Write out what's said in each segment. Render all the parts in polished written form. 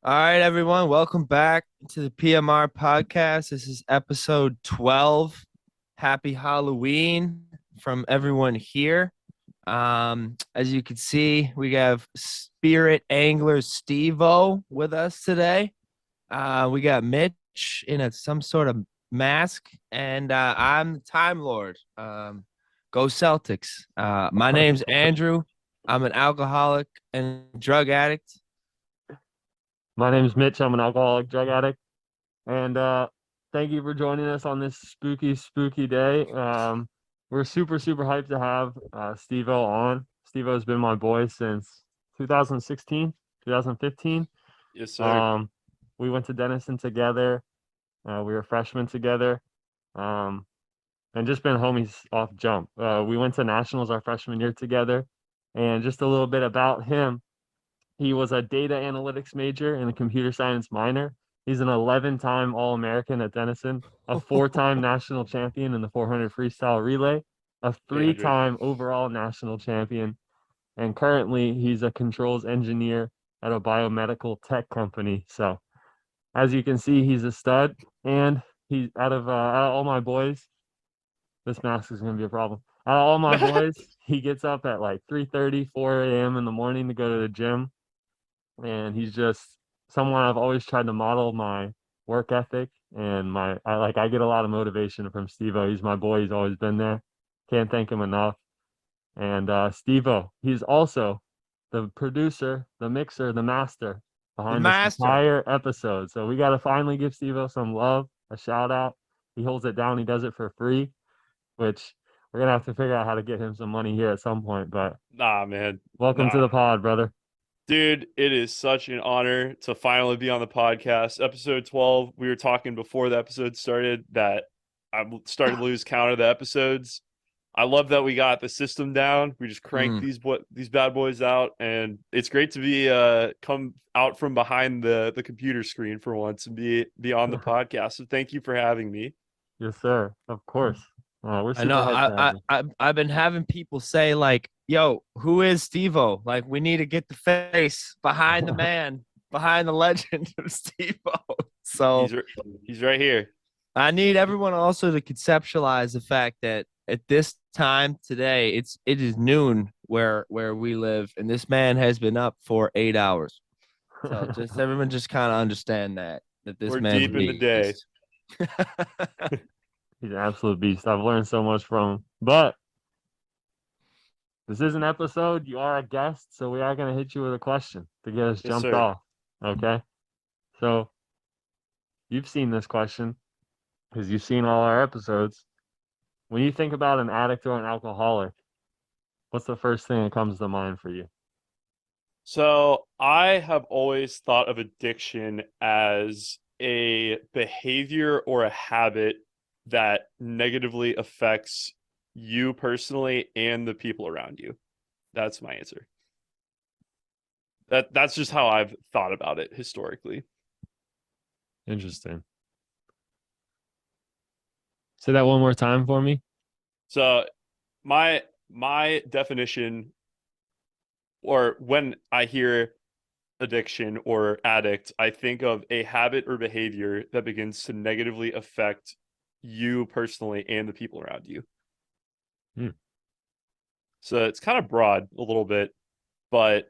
All right, everyone, welcome back to the PMR podcast. This is episode 12. Happy Halloween from everyone here. As you can see, we have Spirit Angler Stevo with us today. We got Mitch in some sort of mask, and I'm the Time Lord. Go Celtics. My name's Andrew. I'm an alcoholic and drug addict. My name's Mitch. I'm an alcoholic drug addict. And thank you for joining us on this spooky, spooky day. We're super hyped to have Steve-O on. Steve-O's been my boy since 2016, 2015. Yes, sir. Um, we went to Denison together. We were freshmen together. And just been homies off jump. We went to nationals our freshman year together. And just a little bit about him. He was a data analytics major and a computer science minor. He's an 11-time All-American at Denison, a 4-time national champion in the 400 freestyle relay, a Hey, Andrew. 3-time overall national champion, and currently he's a controls engineer at a biomedical tech company. So, as you can see, he's a stud. And he's out of all my boys, this mask is going to be a problem. Out of all my boys, he gets up at like 3:30, 4 a.m. in the morning to go to the gym, and he's just someone I've always tried to model my work ethic and I get a lot of motivation from Steve-O. He's my boy. He's always been there. Can't thank him enough. And Steve-O, he's also the producer, the mixer, the master The behind this master. entire episode. So we got to finally give Steve-O some love, a shout out. He holds it down. He does it for free, which we're going to have to figure out how to get him some money here at some point. But Nah, man. welcome to Nah. the pod, brother. Dude, it is such an honor to finally be on the podcast. Episode 12, we were talking before the episode started that I started to lose count of the episodes. I love that we got the system down. We just cranked these bad boys out, and it's great to be come out from behind the computer screen for once and be on the podcast. So thank you for having me. Yes, sir. Of course. We're I know. super hyped to have you. I've been having people say like, "Yo, who is Steve-O? Like, we need to get the face behind the man, behind the legend of Steve-O." So He's he's right here. I need everyone also to conceptualize the fact that at this time today, it is noon where we live, and this man has been up for 8 hours. So just everyone just kind of understand that this We're man's deep a in the day. beast. He's an absolute beast. I've learned so much from him. But this is an episode. You are a guest, so we are going to hit you with a question to get us Yes, jumped sir. off. Okay. So you've seen this question because you've seen all our episodes. When you think about an addict or an alcoholic, what's the first thing that comes to mind for you? So I have always thought of addiction as a behavior or a habit that negatively affects you personally and the people around you. That's my answer. That's just how I've thought about it historically. Interesting. Say that one more time for me. So my definition, or when I hear addiction or addict, I think of a habit or behavior that begins to negatively affect you personally and the people around you. Hmm. So it's kind of broad a little bit, but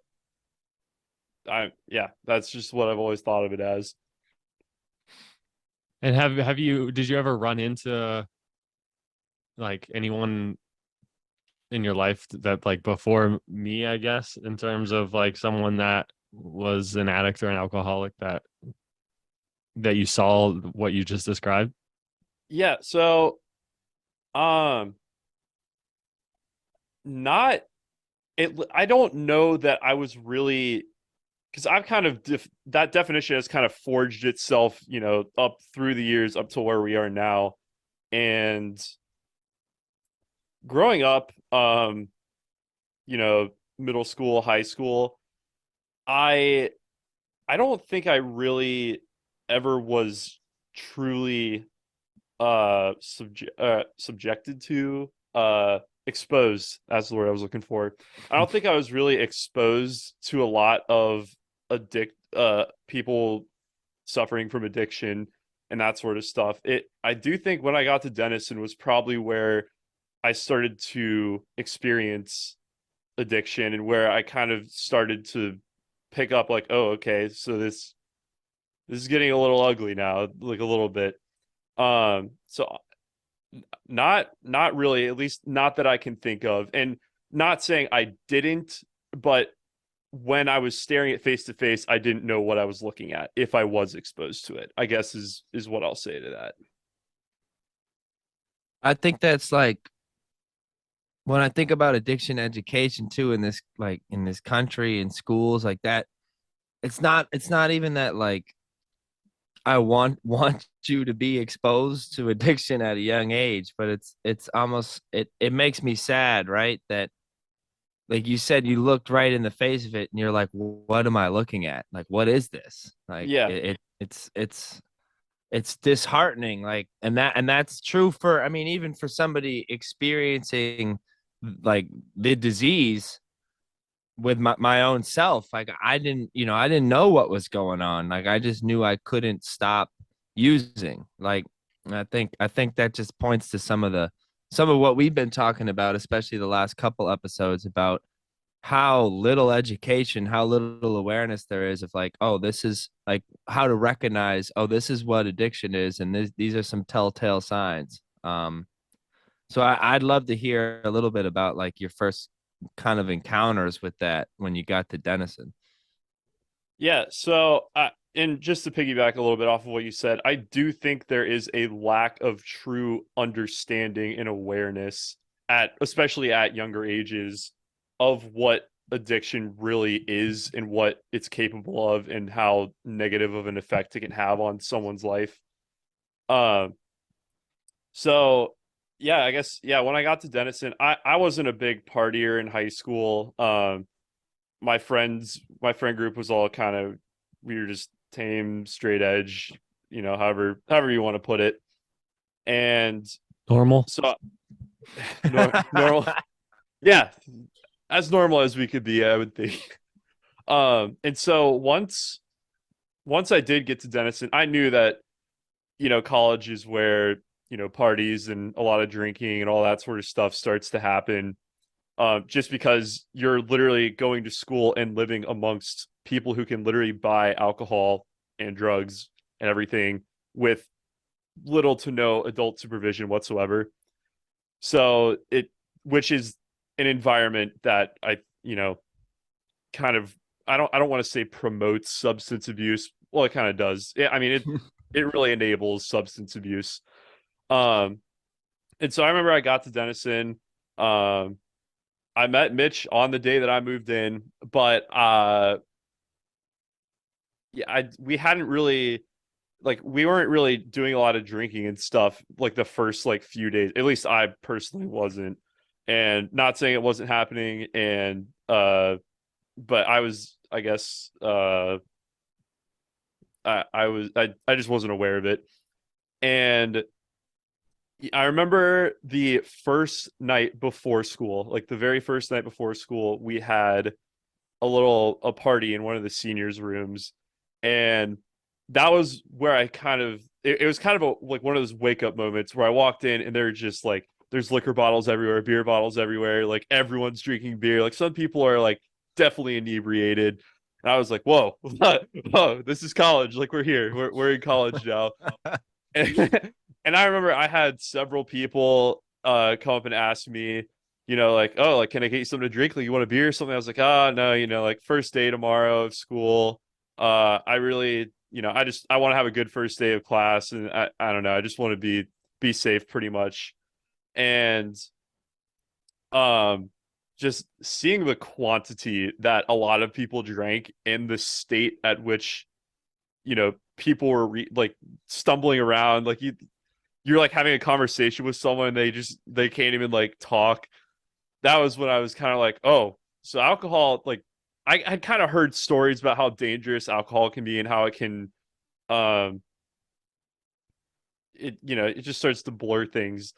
that's just what I've always thought of it as. And did you ever run into like anyone in your life that like before me, I guess, in terms of like someone that was an addict or an alcoholic that you saw what you just described? Yeah, so not it I don't know that I was really, because I've kind of that definition has kind of forged itself, up through the years up to where we are now. And growing up, middle school, high school, I I don't think I really ever was truly subjected to exposed, that's the word I was looking for. I don't think I was really exposed to a lot of people suffering from addiction and that sort of stuff. I do think when I got to Denison was probably where I started to experience addiction and where I kind of started to pick up like, oh, okay, so this is getting a little ugly now, like a little bit. So not really, at least not that I can think of. And not saying I didn't, but when I was staring it face to face, I didn't know what I was looking at if I was exposed to it, I guess is what I'll say to that. I think that's like when I think about addiction education too in this in this country in schools like that, it's not even that like I want you to be exposed to addiction at a young age, but it's almost it makes me sad, right? That like you said, you looked right in the face of it and you're like, what am I looking at? Like, what is this? Like Yeah. it's disheartening. Like, and that's true for, I mean, even for somebody experiencing like the disease with my own self. Like I didn't know what was going on. Like I just knew I couldn't stop using. Like I think that just points to some of what we've been talking about, especially the last couple episodes about how little education, how little awareness there is of like, oh, this is like how to recognize, oh, this is what addiction is, and these are some telltale signs. So I'd love to hear a little bit about like your first kind of encounters with that when you got to Denison. Yeah, so and just to piggyback a little bit off of what you said, I do think there is a lack of true understanding and awareness especially at younger ages of what addiction really is and what it's capable of and how negative of an effect it can have on someone's life. Um, so yeah, I guess yeah, when I got to Denison, I wasn't a big partier in high school. My friend group was all kind of, we were just tame, straight edge, however you want to put it. And Normal. so normal, yeah, as normal as we could be, I would think. And so once I did get to Denison, I knew that, college is where, parties and a lot of drinking and all that sort of stuff starts to happen. Just because you're literally going to school and living amongst people who can literally buy alcohol and drugs and everything with little to no adult supervision whatsoever. So which is an environment that kind of, I don't want to say promotes substance abuse. Well, it kind of does. I mean, it really enables substance abuse. Um, and so I remember I got to Denison. I met Mitch on the day that I moved in, but yeah, we hadn't really, like, we weren't really doing a lot of drinking and stuff like the first like few days. At least I personally wasn't. And not saying it wasn't happening, and but I was, I guess, I just wasn't aware of it. And I remember the first night before school, like the very first night before school, we had a party in one of the seniors' rooms, and that was where I kind of, it was kind of like one of those wake up moments where I walked in and they're just like, there's liquor bottles everywhere, beer bottles everywhere, like everyone's drinking beer, like some people are like definitely inebriated, and I was like, whoa, whoa, this is college, like we're here, we're in college now. and, and I remember I had several people come up and ask me, like, oh, like, can I get you something to drink? Like, you want a beer or something? I was like, oh, no, like first day tomorrow of school. I really, I want to have a good first day of class. And I don't know. I just want to be safe pretty much. And just seeing the quantity that a lot of people drank in the state at which, people were like stumbling around, like you're like having a conversation with someone, they can't even like talk. That was when I was kind of like, oh, so alcohol, like I had kind of heard stories about how dangerous alcohol can be and how it can, um it just starts to blur things.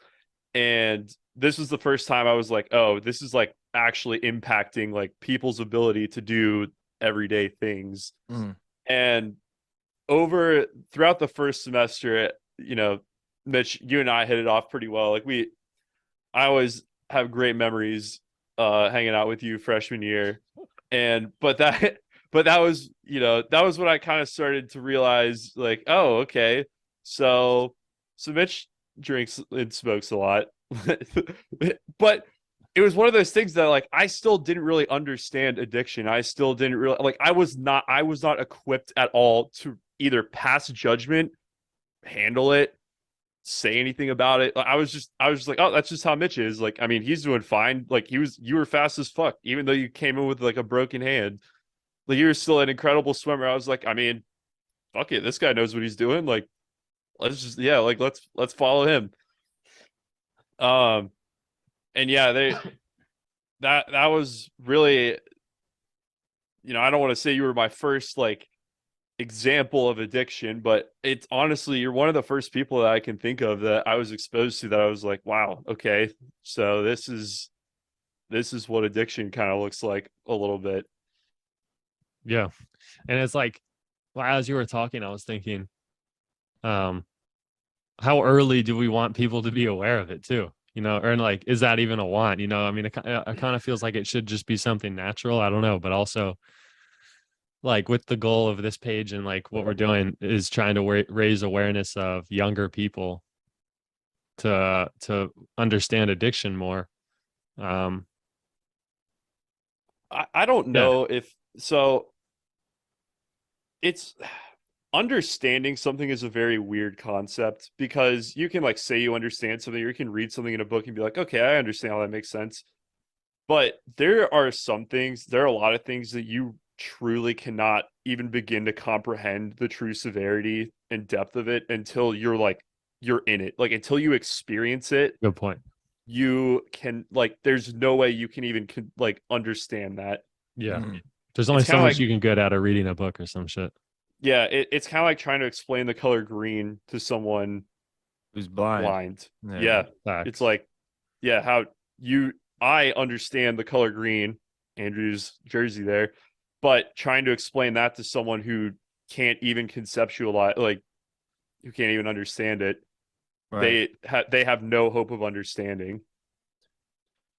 And this was the first time I was like, oh, this is like actually impacting like people's ability to do everyday things. Mm. And throughout the first semester, Mitch, you and I hit it off pretty well. I always have great memories hanging out with you freshman year. But that was, that was when I kind of started to realize like, oh, okay. So Mitch drinks and smokes a lot. But it was one of those things that like I still didn't really understand addiction. I still didn't really like I was not equipped at all to either pass judgment, handle it, say anything about it. I was just like, oh, that's just how Mitch is. Like, I mean, he's doing fine. Like you were fast as fuck, even though you came in with like a broken hand. Like you were still an incredible swimmer. I was like, I mean, fuck it, this guy knows what he's doing. Like, let's follow him. Um, and yeah, that was really, I don't want to say you were my first like example of addiction, but it's honestly, you're one of the first people that I can think of that I was exposed to that I was like, wow, okay, so this is what addiction kind of looks like a little bit. Yeah. And it's like, well, as you were talking, I was thinking, how early do we want people to be aware of it too? Or like, is that even a want? I mean, it kind of feels like it should just be something natural. I don't know, but also like with the goal of this page and like what we're doing is trying to raise awareness of younger people to understand addiction more. I don't know if so. It's understanding something is a very weird concept because you can like say you understand something, or you can read something in a book and be like, okay, I understand how that makes sense. But there are a lot of things that you truly cannot even begin to comprehend the true severity and depth of it until you're in it. Like until you experience it, Good point. you can like there's no way you can even like understand that. Yeah. There's only so much you can get out of reading a book or some shit. Yeah, it's kind of like trying to explain the color green to someone who's blind. Yeah. It's like, yeah, I understand the color green, Andrew's jersey there, but trying to explain that to someone who can't even conceptualize, like, who can't even understand it, Right. they have no hope of understanding.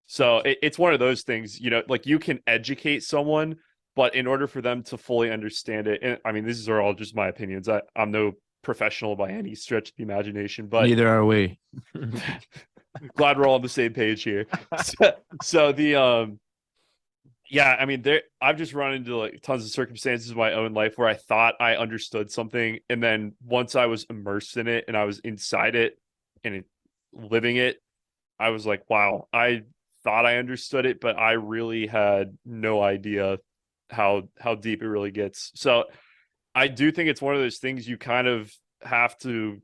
So it's one of those things, like you can educate someone, but in order for them to fully understand it, and I mean, these are all just my opinions. I'm no professional by any stretch of the imagination, but neither are we. glad we're all on the same page here. So yeah, I mean, I've just run into like tons of circumstances in my own life where I thought I understood something, and then once I was immersed in it and I was inside it and living it, I was like, wow, I thought I understood it, but I really had no idea how deep it really gets. So I do think it's one of those things you kind of have to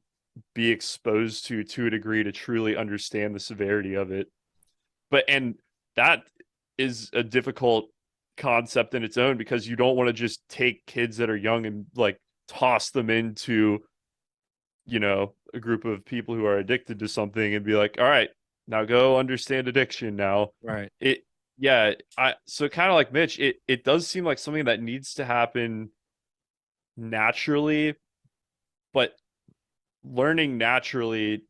be exposed to a degree to truly understand the severity of it. And that is a difficult concept in its own because you don't want to just take kids that are young and like toss them into a group of people who are addicted to something and be like, all right, now go understand addiction now. Right. So kind of like Mitch, it does seem like something that needs to happen naturally, but learning naturally,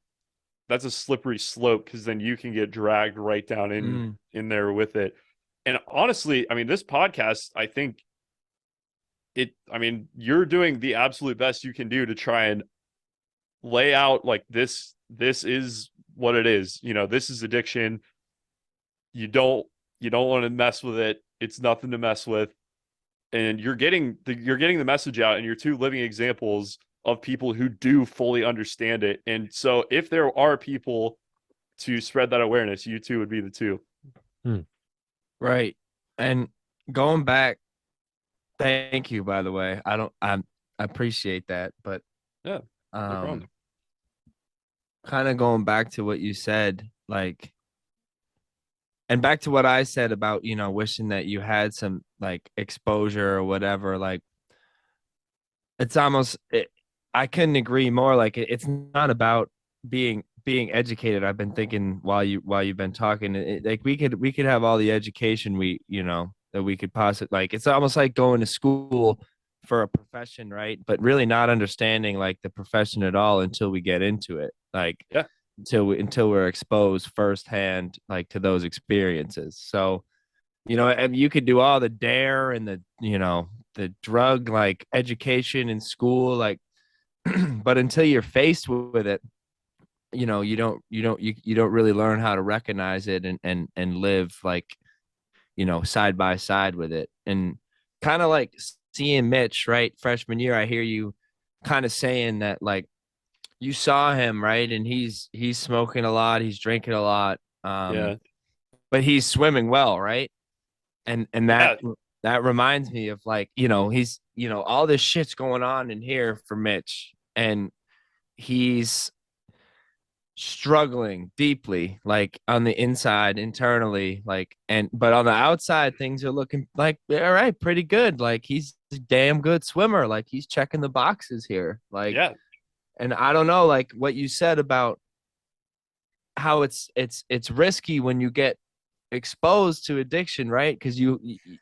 that's a slippery slope because then you can get dragged right down in there with it. And honestly, I mean, this podcast, I think you're doing the absolute best you can do to try and lay out like this is what it is. This is addiction. You don't want to mess with it. It's nothing to mess with. And you're getting the message out, and you're two living examples of people who do fully understand it. And so if there are people to spread that awareness, you two would be the two. Right. And going back, thank you, by the way. I appreciate that, but yeah, no problem. Kind of going back to what you said, like, and back to what I said about, wishing that you had some like exposure or whatever, like it's almost, I couldn't agree more. Like it's not about being educated. I've been thinking while you've been talking, like we could have all the education that we could possibly, like it's almost like going to school for a profession, right? But really not understanding like the profession at all until we get into it. Like Yeah. until we're exposed firsthand like to those experiences. So, and you could do all the dare and the drug like education in school, like but until you're faced with it, you don't really learn how to recognize it and live like, side by side with it. And kind of like seeing Mitch, right? Freshman year, I hear you kind of saying that like you saw him, right? And he's smoking a lot, he's drinking a lot. Yeah. But he's swimming well, right? And Yeah. that reminds me of like, he's, all this shit's going on in here for Mitch, and he's struggling deeply like on the inside internally, like, and but on the outside things are looking like all right, pretty good, like he's a damn good swimmer, like he's checking the boxes here, like. Yeah. And I don't know, like what you said about how it's risky when you get exposed to addiction, right? Because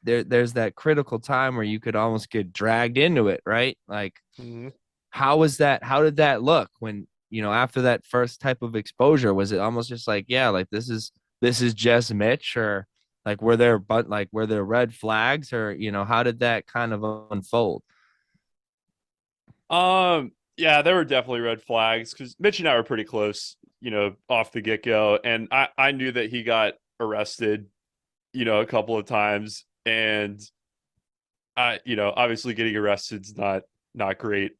there's that critical time where you could almost get dragged into it, right? Like, Mhm. how did that look when, after that first type of exposure? Was it almost just like, yeah, like this is just Mitch, or like were there red flags, or how did that kind of unfold? Yeah, there were definitely red flags because Mitch and I were pretty close, off the get-go. And I knew that he got arrested, a couple of times. And obviously getting arrested is not great.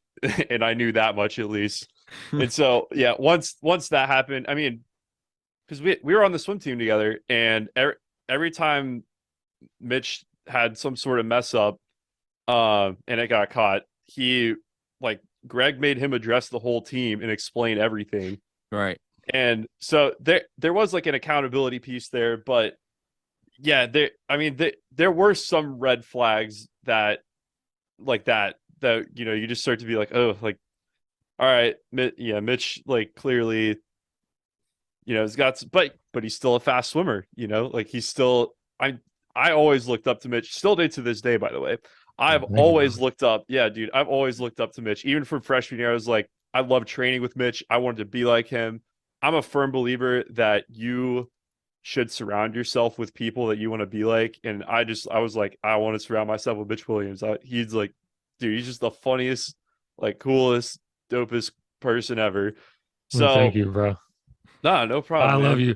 And I knew that much at least. And so yeah, once that happened, I mean, because we were on the swim team together, and every time Mitch had some sort of mess up, and it got caught, he like Greg made him address the whole team and explain everything. Right. And so there was like an accountability piece there, but yeah, there were some red flags that like that you just start to be like, oh, like, all right, Mitch like clearly, has got but he's still a fast swimmer, like he's still I always looked up to Mitch, still do to this day, by the way. I've Thank you, always bro. looked up, yeah, dude. I've always looked up to Mitch. Even from freshman year, I was like, I love training with Mitch. I wanted to be like him. I'm a firm believer that you should surround yourself with people that you want to be like. And I was like, I want to surround myself with Mitch Williams. He's like, dude, he's just the funniest, like coolest, dopest person ever. Well, thank So, you, bro. nah, no I problem, love man. you.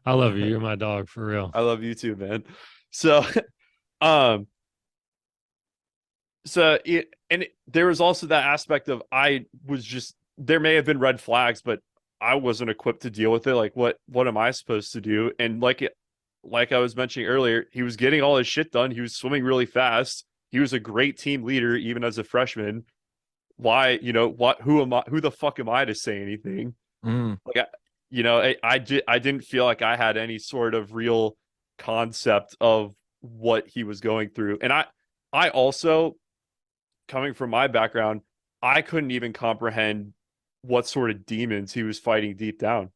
I love you. You're my dog for real. I love you too, man. So, um, there was also that aspect of there may have been red flags, but I wasn't equipped to deal with it. Like, what am I supposed to do? And like I was mentioning earlier, he was getting all his shit done. He was swimming really fast. He was a great team leader, even as a freshman. Why, who the fuck am I to say anything? Mm. Like, I didn't feel like I had any sort of real concept of what he was going through. And I also, coming from my background, I couldn't even comprehend what sort of demons he was fighting deep down.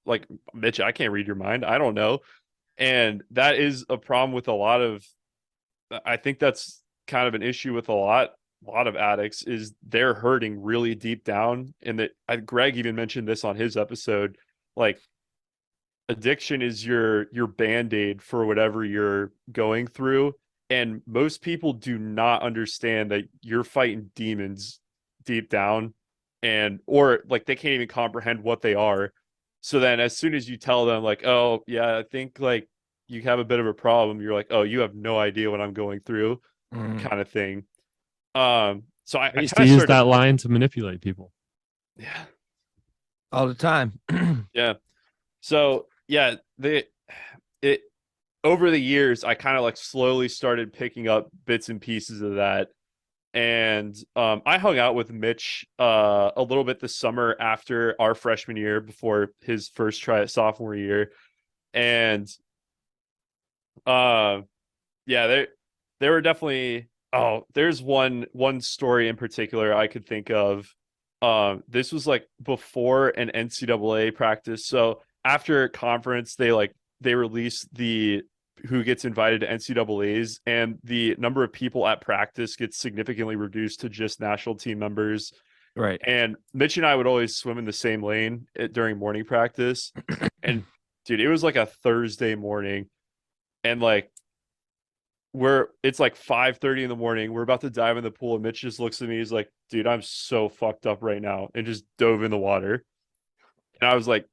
Like, Mitch, I can't read your mind. I don't know. And that is a problem with I think that's kind of an issue with a lot of addicts, is they're hurting really deep down. And that Greg even mentioned this on his episode, like addiction is your band-aid for whatever you're going through. And most people do not understand that you're fighting demons deep down, or like they can't even comprehend what they are. So then as soon as you tell them like, oh yeah, I think like you have a bit of a problem, you're like, oh, you have no idea what I'm going through, Mm. kind of thing. So I I used kind to of use started, that line to manipulate people. yeah, All the time. yeah. So yeah, it over the years, I kind of like slowly started picking up bits and pieces of that. And I hung out with Mitch a little bit this summer after our freshman year, before his first try at sophomore year. And uh, yeah, there were definitely, oh, there's one story in particular I could think of. This was like before an NCAA practice. So after conference, they released the who gets invited to NCAAs, and the number of people at practice gets significantly reduced to just national team members. Right. And Mitch and I would always swim in the same lane during morning practice. And dude, it was like a Thursday morning, and like it's like 5:30 in the morning. We're about to dive in the pool, and Mitch just looks at me. He's like, "Dude, I'm so fucked up right now," and just dove in the water. And I was like,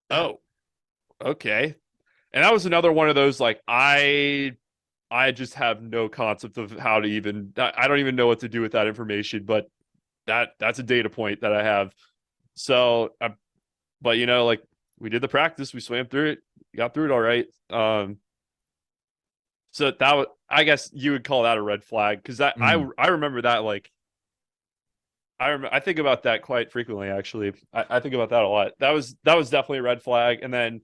"Oh, okay." And that was another one of those like I just have no concept of how to even. I don't even know what to do with that information, but that's a data point that I have. So, but you know, like we did the practice, we swam through it, got through it all right. So that was, I guess you would call that a red flag, because that I remember that, like I think about that quite frequently actually. I think about that a lot. That was definitely a red flag. And then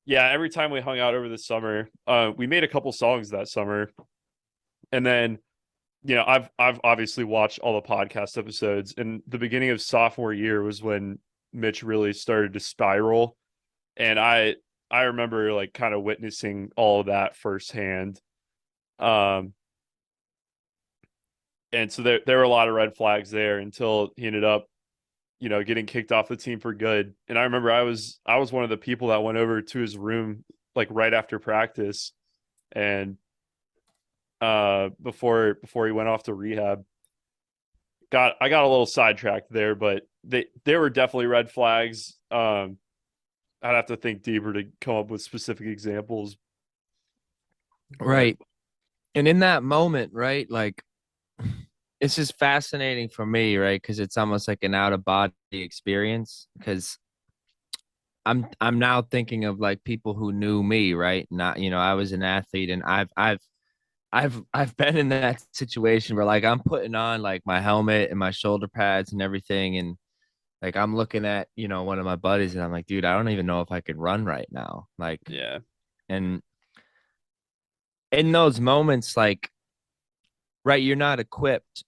yeah, every time we hung out over the summer, we made a couple songs that summer. And then, you know, I've obviously watched all the podcast episodes, and the beginning of sophomore year was when Mitch really started to spiral. And I remember like kind of witnessing all of that firsthand. And so there were a lot of red flags there until he ended up, you know, getting kicked off the team for good. And I remember I was one of the people that went over to his room like right after practice, and before he went off to rehab. I got a little sidetracked there, but there were definitely red flags. I'd have to think deeper to come up with specific examples. Right. And in that moment, right, like it's just fascinating for me, right? Because it's almost like an out of body experience. Because I'm now thinking of like people who knew me, right? Not, you know, I was an athlete, and I've been in that situation where like I'm putting on like my helmet and my shoulder pads and everything, and like I'm looking at, you know, one of my buddies, and I'm like, dude, I don't even know if I could run right now. Like, Yeah. and in those moments, like, right, you're not equipped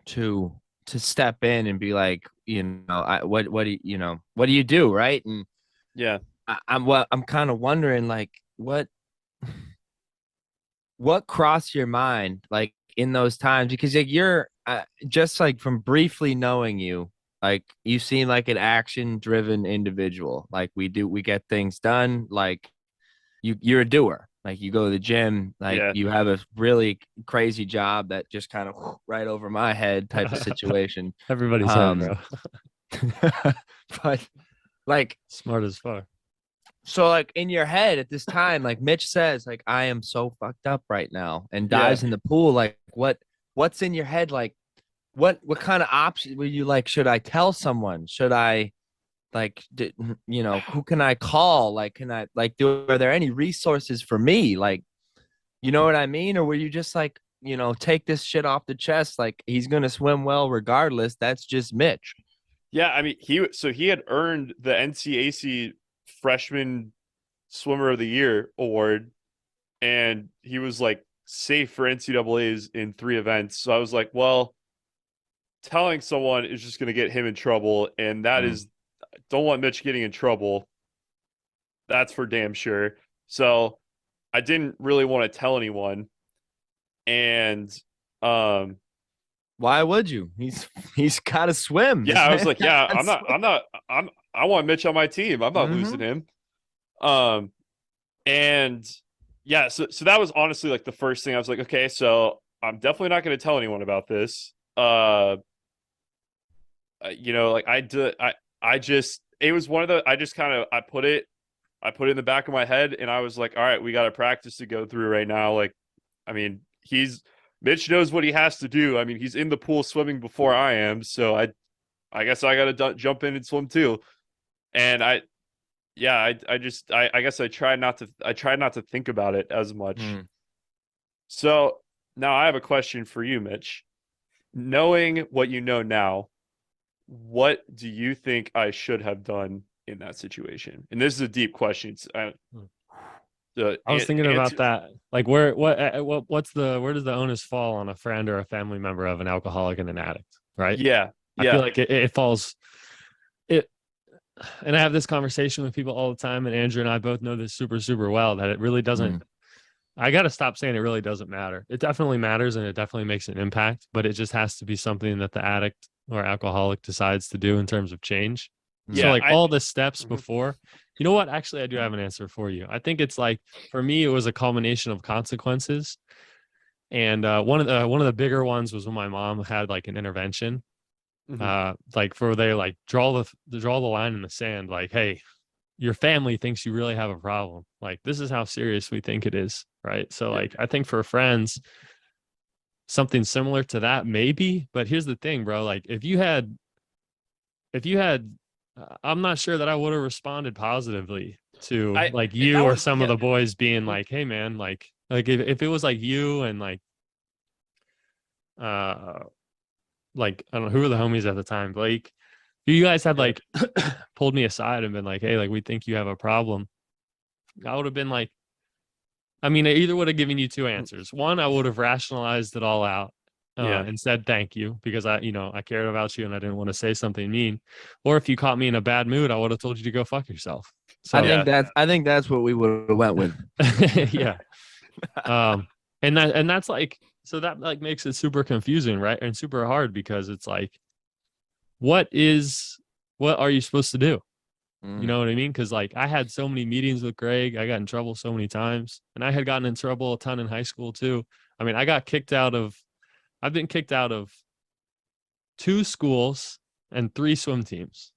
to step in and be like, you know, what do you know, what do you do, right? And Yeah. I'm kind of wondering like what crossed your mind like in those times, because like you're just like from briefly knowing you, like you seem like an action driven individual. Like we get things done. Like you're a doer. Like you go to the gym, like Yeah. you have a really crazy job that just kind of right over my head type of situation. Everybody's head, bro. But like, Smart as fuck. so like in your head at this time, like Mitch says, like I am so fucked up right now, and Yeah. dives in the pool. Like what's in your head? Like what kind of option were you like? Should I tell someone? Should I like you know, who can I call? Like can I like are there any resources for me? Like, you know what I mean? Or were you just like, you know, take this shit off the chest? Like he's gonna swim well regardless. That's just Mitch. Yeah, I mean, he had earned the NCAC Freshman Swimmer of the Year award, and he was like safe for NCAAs in 3 events. So I was like, well, telling someone is just going to get him in trouble, and that is, don't want Mitch getting in trouble. That's for damn sure. So I didn't really want to tell anyone, and Why would you? He's got to swim. yeah, This I was man's like, yeah, gotta swim. I want Mitch on my team. I'm not losing him. And yeah, so that was honestly like the first thing. I was like, okay, so I'm definitely not going to tell anyone about this. You know, like I just, it was one of the, I just kind of, I put it in the back of my head, and I was like, all right, we got a practice to go through right now. Like, I mean, Mitch knows what he has to do. I mean, he's in the pool swimming before I am, so I guess I got to jump in and swim too. And I guess I try not to think about it as much. So now I have a question for you, Mitch. Knowing what you know now, what do you think I should have done in that situation? And this is a deep question. I was thinking about that. Like, where does the onus fall on a friend or a family member of an alcoholic and an addict, right? Yeah. I feel like it falls. and I have this conversation with people all the time, and Andrew and I both know this super, super well, that it really doesn't, I got to stop saying it really doesn't matter. It definitely matters and it definitely makes an impact, but it just has to be something that the addict or alcoholic decides to do in terms of change. So Yeah, like all the steps Mhm. before, you know what? Actually, I do have an answer for you. I think it's like, for me, it was a culmination of consequences. And one of the bigger ones was when my mom had like an intervention, like for they like draw the line in the sand, like, hey, your family thinks you really have a problem. Like, this is how serious we think it is, right? So like, I think for friends, something similar to that maybe. But here's the thing, bro. Like, if you had, I'm not sure that I would have responded positively to like you or some of the boys being like, hey man, like if it was like you and uh like I don't know who were the homies at the time, Blake, you guys had like pulled me aside and been like, hey, like we think you have a problem, I would have been like, I mean, I either would have given you two answers. One, I would have rationalized it all out and said thank you because I cared about you and I didn't want to say something mean. Or if you caught me in a bad mood, I would have told you to go fuck yourself. So I think that's what we would have went with. yeah. And that's like, so that like makes it super confusing, right? And super hard because it's like, what are you supposed to do? You know what I mean? Because like I had so many meetings with Greg, I got in trouble so many times, and I had gotten in trouble a ton in high school too. I mean, I've been kicked out of 2 schools and 3 swim teams,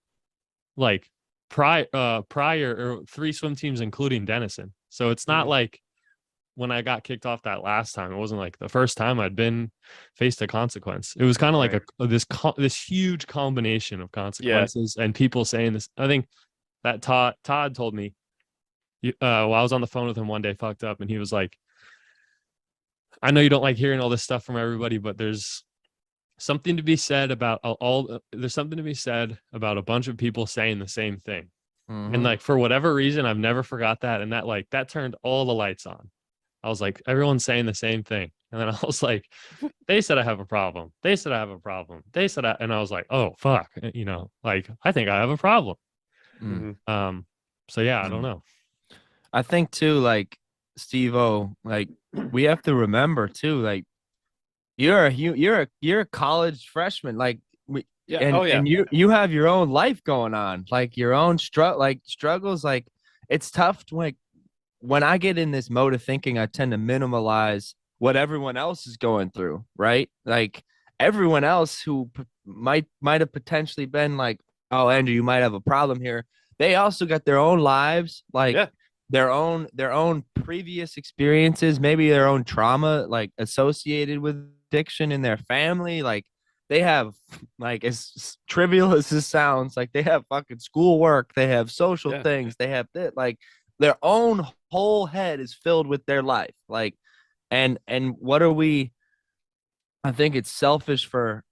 like prior or 3 swim teams, including Denison. So it's not like when I got kicked off that last time, it wasn't like the first time I'd been faced a consequence. It was kind of like this huge combination of consequences and people saying this. I think that Todd told me while I was on the phone with him one day, fucked up, and he was like, I know you don't like hearing all this stuff from everybody, but there's something to be said about there's something to be said about a bunch of people saying the same thing. And like, for whatever reason, I've never forgot that. And that turned all the lights on. I was like, everyone's saying the same thing. And then I was like, they said I have a problem. They said I have a problem. They said and I was like, oh, fuck. Like, I think I have a problem. So yeah, I don't know. I think too, like Steve-O, like we have to remember too, like you're a college freshman, like and you have your own life going on, like your own struggles. Like it's tough to, like when I get in this mode of thinking, I tend to minimalize what everyone else is going through, right? Like everyone else who might have potentially been like, oh, Andrew, you might have a problem here. They also got their own lives, like their own previous experiences, maybe their own trauma, like associated with addiction in their family. Like they have, like, as trivial as this sounds, like they have fucking schoolwork, they have social things, they have like their own whole head is filled with their life. Like, and what are we? I think it's selfish for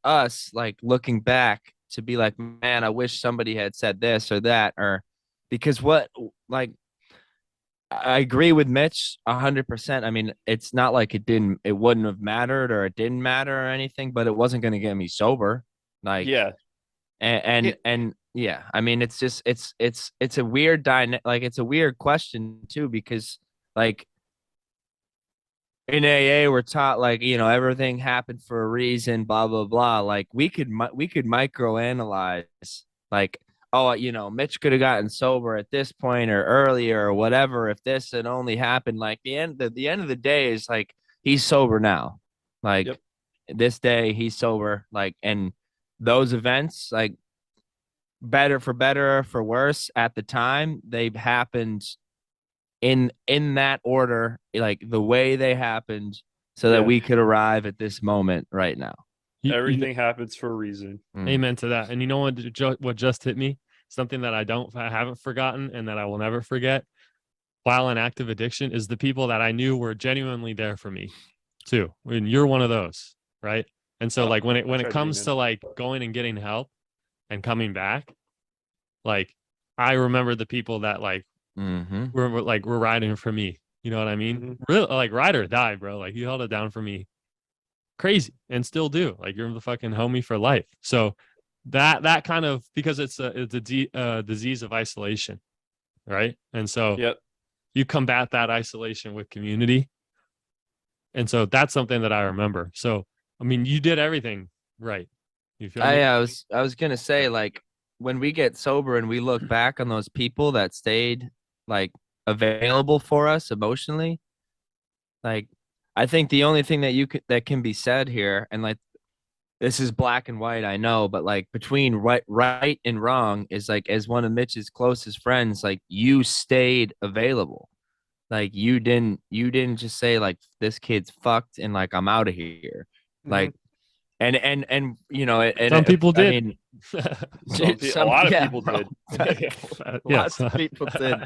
us, like looking back, to be like, man, I wish somebody had said this or that, or because what, like, I agree with Mitch 100%. I mean, it's not like it wouldn't have mattered or it didn't matter or anything, but it wasn't going to get me sober. Like, and yeah, I mean, it's just, it's a weird like, it's a weird question too, because like in AA, we're taught, like, everything happened for a reason, blah, blah, blah. Like we could microanalyze, like, oh, Mitch could have gotten sober at this point or earlier or whatever if this had only happened. Like the end of the day is like he's sober now. Like this day he's sober. Like, and those events, like, better or for worse at the time, they've happened in that order, like the way they happened, so that we could arrive at this moment right now. Everything happens for a reason. Amen to that. And you know what just hit me? Something that I haven't forgotten and that I will never forget while in active addiction is the people that I knew were genuinely there for me too. And you're one of those, right? And so like when it comes to like going and getting help and coming back, like I remember the people that like were riding for me. You know what I mean? Really, like ride or die, bro. Like you held it down for me. Crazy, and still do. Like you're the fucking homie for life. So that kind of, because it's a disease of isolation, right? And so Yep. you combat that isolation with community. And so that's something that I remember. So, I mean, you did everything right. You feel me? I was gonna say, like, when we get sober and we look back on those people that stayed like available for us emotionally, like, I think the only thing that that can be said here, and like, this is black and white, I know, but like, between right and wrong is, like, as one of Mitch's closest friends, like, you stayed available. Like, you didn't just say, like, this kid's fucked and, like, I'm out of here. Mhm. Like, and and Some people I did. mean, A lot of yeah, people bro. did. Yes. Lots of people did.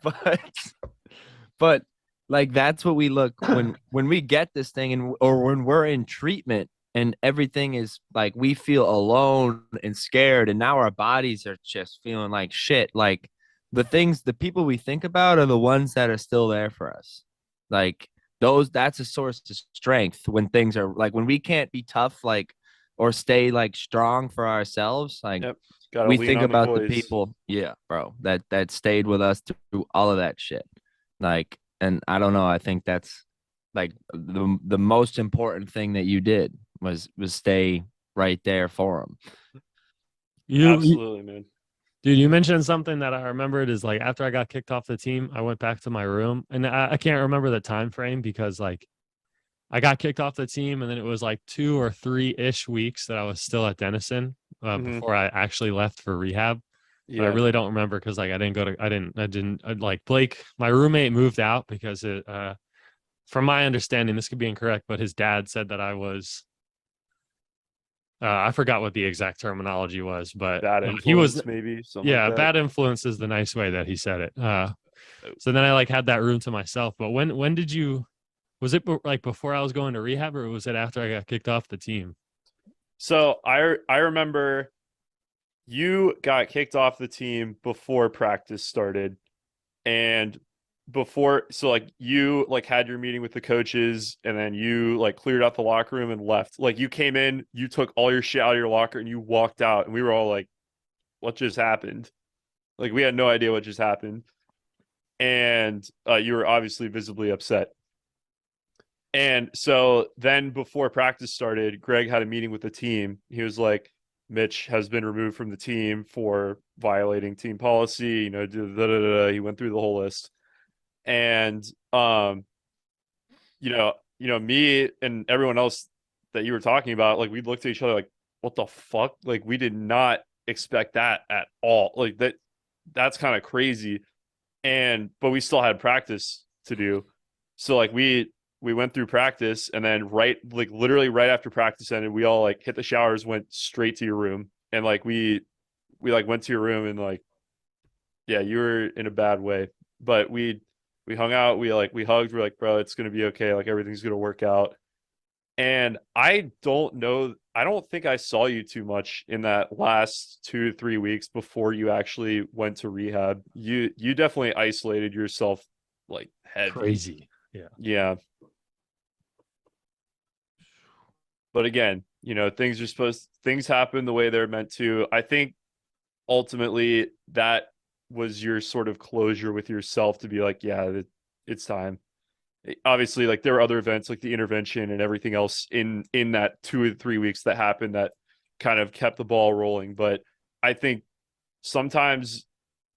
But but like, that's what we look when we get this thing, and or when we're in treatment and everything is like, we feel alone and scared, and now our bodies are just feeling like shit. Like, the people we think about are the ones that are still there for us. Like, that's a source of strength when things are like, when we can't be tough, like, or stay like strong for ourselves. Like, Yep. Got to we lean think on the about the boys. people, yeah, bro, that stayed with us through all of that shit. Like, and I don't know, I think that's like the most important thing that you did was stay right there for them. you Absolutely, man. Dude, you mentioned something that I remembered is like, after I got kicked off the team, I went back to my room, and I can't remember the time frame because like I got kicked off the team, and then it was like 2 or 3 ish weeks that I was still at Denison Mhm. before I actually left for rehab. But I Yeah. really don't remember because like like Blake, my roommate, moved out because from my understanding, this could be incorrect, but his dad said that I was I forgot what the exact terminology was, but Bad he was, influence, maybe something like yeah, that. bad influence is the nice way that he said it. Oh. So then I like had that room to myself. But when did you, was it like before I was going to rehab, or was it after I got kicked off the team? So I remember you got kicked off the team before practice started, and so like you like had your meeting with the coaches, and then you like cleared out the locker room and left. Like, you came in, you took all your shit out of your locker and you walked out, and we were all like, what just happened? Like, we had no idea what just happened. And you were obviously visibly upset. And so then before practice started, Greg had a meeting with the team. He was like, Mitch has been removed from the team for violating team policy, he went through the whole list. And me and everyone else that you were talking about, like, we looked at each other like, what the fuck? Like, we did not expect that at all. Like, that's kind of crazy. But we still had practice to do. So like, we went through practice, and then literally right after practice ended, we all like hit the showers, went straight to your room. And like, we like went to your room, and like, yeah, you were in a bad way. But we hung out, we hugged, we're like, bro, it's gonna be okay, like, everything's gonna work out. And I don't think I saw you too much in that last 2 to 3 weeks before you actually went to rehab. You definitely isolated yourself like heavy. Crazy. Yeah. Yeah. But again, things happen the way they're meant to. I think ultimately that was your sort of closure with yourself to be like, yeah, it's time. Obviously, like, there were other events like the intervention and everything else in that 2 to 3 weeks that happened that kind of kept the ball rolling. But I think sometimes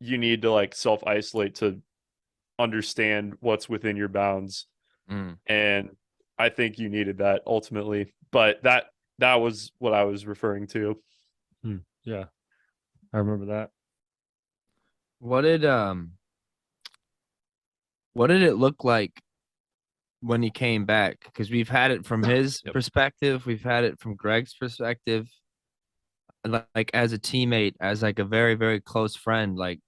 you need to like self isolate to understand what's within your bounds. Mm. And I think you needed that ultimately. But that was what I was referring to. Yeah. I remember that. What did um what did it look like when he came back? Because we've had it from his Yep. perspective, we've had it from Greg's perspective, like, as a teammate, as like a very, very close friend. Like,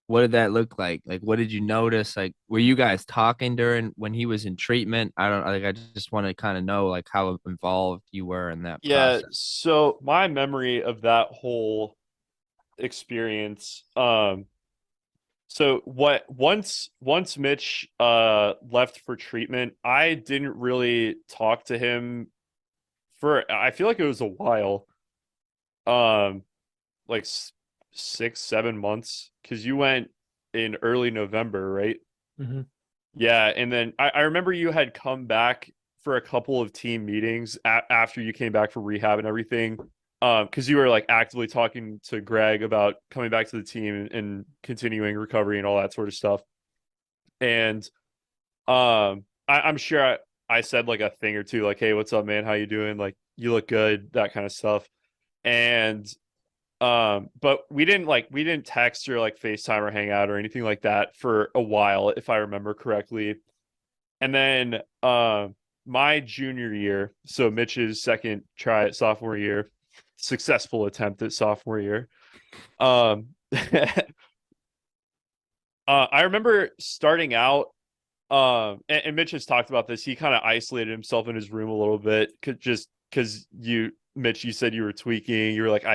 what did that look like? Like, what did you notice? Like, were you guys talking during when he was in treatment? I don't like, I just want to kind of know, like, how involved you were in that Yeah, process. so my memory of that whole experience, so what once Mitch left for treatment, I didn't really talk to him for, I feel like it was a while. um like 6-7 months, because you went in early November, right? Mhm. Yeah, and then I remember you had come back for a couple of team meetings after you came back for rehab and everything. Because you were like actively talking to Greg about coming back to the team and continuing recovery and all that sort of stuff. And I'm sure I said like a thing or two, like, "Hey, what's up, man? How you doing? Like, you look good," that kind of stuff. And but we didn't text or like FaceTime or hang out or anything like that for a while, if I remember correctly. And then my junior year, so Mitch's second try at sophomore year, successful attempt at sophomore year. Um I remember starting out, and Mitch has talked about this. He kind of isolated himself in his room a little bit, just because Mitch, you said you were tweaking. You were like,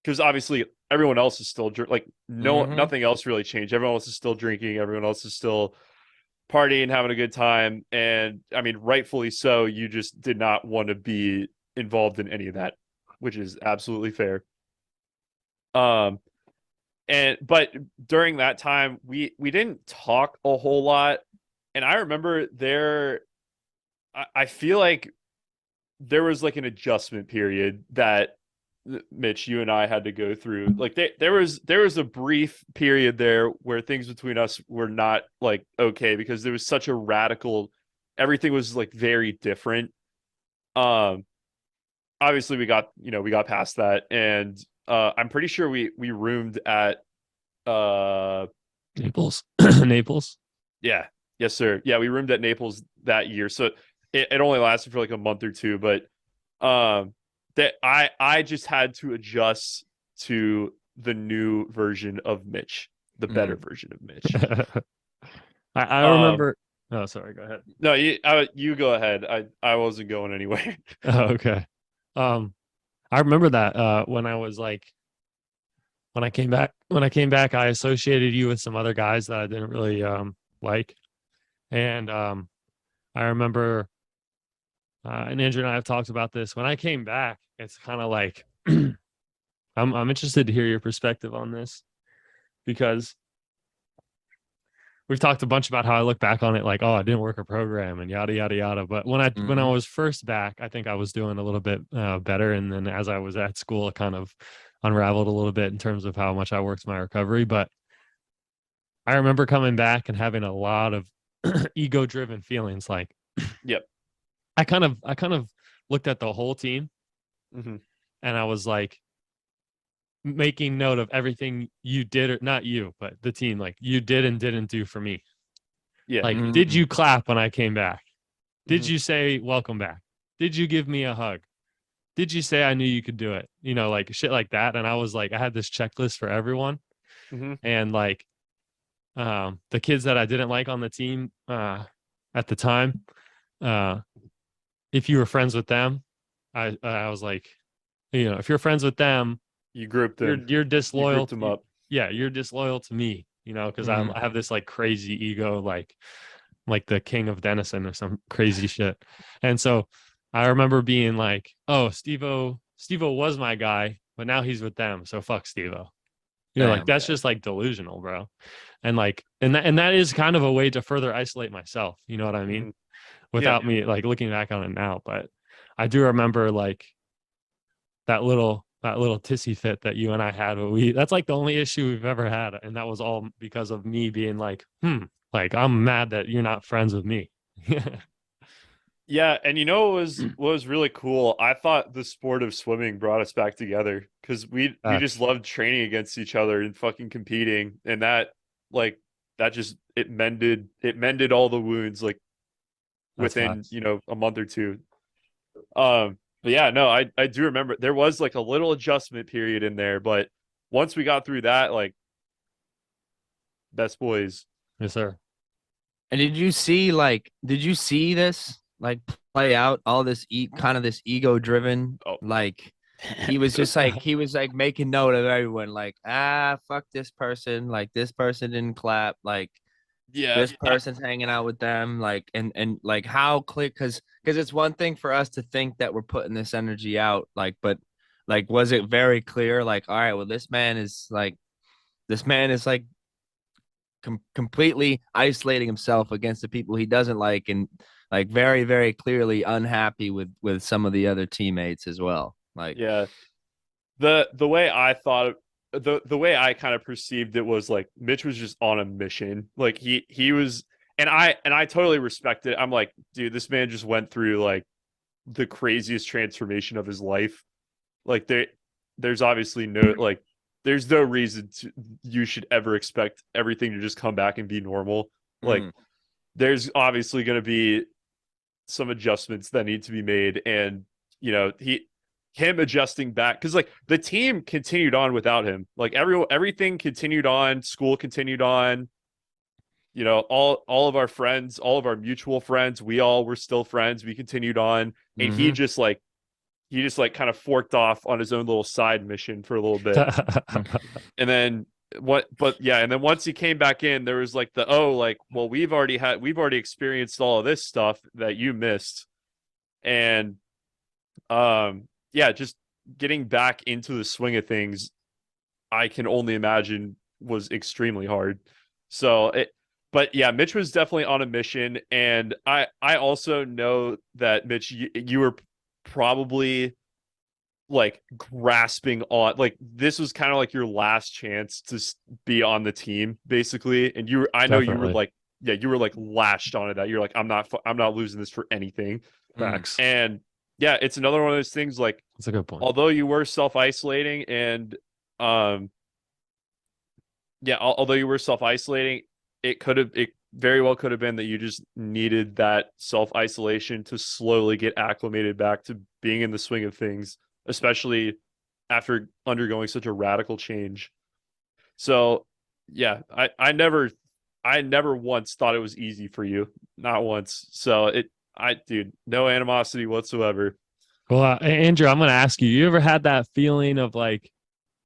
because obviously everyone else is still like Mm-hmm. nothing else really changed. Everyone else is still drinking. Everyone else is still partying, having a good time, and I mean, rightfully so. You just did not want to be involved in any of that, which is absolutely fair. Um, and but during that time, we didn't talk a whole lot, and I remember I feel like there was like an adjustment period that Mitch, you and I had to go through. Like there was a brief period there where things between us were not like okay, because there was such a radical, everything was like very different. Um Obviously we got past that, and I'm pretty sure we roomed at uh Naples. Naples. yeah, yes sir. Yeah, we roomed at Naples that year. So it only lasted for like a month or two, but that I just had to adjust to the new version of Mitch, the better Mm. version of Mitch. I Um, remember. Oh, sorry. Go ahead. no, you go ahead. I wasn't going anywhere. Oh, okay. Um, I remember that when I was like when I came back, I associated you with some other guys that I didn't really like, and I remember and Andrew and I have talked about this. When I came back, it's kind of like I'm interested to hear your perspective on this because we've talked a bunch about how I look back on it like, oh, I didn't work a program and yada yada yada. But when I Mm-hmm. was first back, I think I was doing a little bit better, and then as I was at school, it kind of unraveled a little bit in terms of how much I worked my recovery. But I remember coming back and having a lot of ego-driven feelings. Like Yep. I kind of looked at the whole team Hmm. and I was like making note of everything you did, or not you, but the team, like you did and didn't do for me. Yeah. Like, did Mm-hmm. you clap when I came back? Did Hmm. you say welcome back? Did you give me a hug? Did you say I knew you could do it? You know, like shit like that. And I was like, I had this checklist for everyone. Hmm. And like the kids that I didn't like on the team at the time, uh, if you were friends with them, I was like, you know, if you're friends with them, You grouped them. you're You disloyal. grouped them up. Yeah, you're disloyal to me, you know, because I have this like crazy ego, like the king of Denison or some crazy shit. And so I remember being like, oh, Stevo was my guy, but now he's with them. So fuck Stevo. You know, like Damn. that's just like delusional, bro. And like and that is kind of a way to further isolate myself. You know what I mean? Hmm. Yeah. Without me like looking back on it now. But I do remember like that little tissy fit that you and I had. But that's like the only issue we've ever had. And that was all because of me being like, like I'm mad that you're not friends with me. Yeah, and you know what was really cool? I thought the sport of swimming brought us back together, because we just That's loved training against each other and fucking competing, and that like that just it mended all the wounds like that's within, facts. a month or two. But yeah, no, I do remember there was like a little adjustment period in there, but once we got through that, like best boys. Yes, sir. And did you see this like play out all this kind of this ego driven Oh. like he was like making note of everyone like fuck this person, like this person didn't clap, like Yeah. this person's hanging out with them, like and like how click because it's one thing for us to think that we're putting this energy out, like but Like, was it very clear? Like, all right, well, this man is like completely isolating himself against the people he doesn't like, and like very, very clearly unhappy with some of the other teammates as well. Like, Yeah. The way I thought the way I kind of perceived it was like Mitch was just on a mission. Like he was, and I totally respect it. I'm like, dude, this man just went through like the craziest transformation of his life. Like there's obviously no like there's no reason to you should ever expect everything to just come back and be normal. Like there's obviously going to be some adjustments that need to be made, and him adjusting back because like the team continued on without him. Like everything continued on, school continued on. All of our friends, all of our mutual friends, we all were still friends. We continued on, and he mm-hmm. just kind of forked off on his own little side mission for a little bit. And then and then once he came back in, there was like like, well, we've already experienced all of this stuff that you missed. And just getting back into the swing of things, I can only imagine was extremely hard. But yeah, Mitch was definitely on a mission, and I also know that Mitch, you were probably like grasping on, like this was kind of like your last chance to be on the team basically, and I know you were Definitely. like, yeah, you were like lashed onto that. You're like, I'm not losing this for anything. Facts. And yeah, it's another one of those things like, That's a good point. although you were self-isolating and um although you were self-isolating, it very well could have been that you just needed that self-isolation to slowly get acclimated back to being in the swing of things, especially after undergoing such a radical change. So yeah, I never once thought it was easy for you. Not once. So dude, no animosity whatsoever. Well, Andrew, I'm going to ask you, you ever had that feeling of like,